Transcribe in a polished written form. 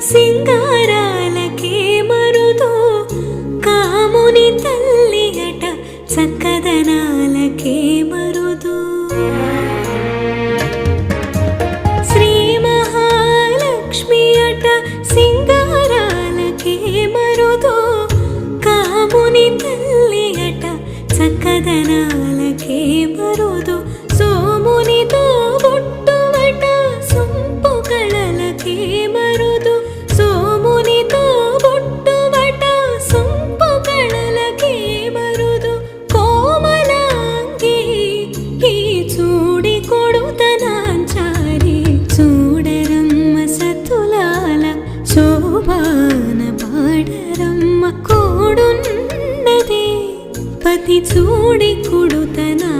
సింగారాలకే మరుదు కాముని తల్లి అట చక్కదనాలకే మరుదు శ్రీ మహాలక్ష్మి అట సింగారాలకే మరుదు కాముని తల్లి అట చక్కదనాలకే మరుదు సోమునితో బొట్టువట సొంపు కళలకే మరుదు సోమునితో బొట్టువట సొంపు కళలకే మరుదు కోమలాంగి ఈ చూడి కొడుతనాంచారి చూడరమ్మ సతులాల శోభాన పాడరమ్మ కోడున్నదే పతి చూడి కొడుతనా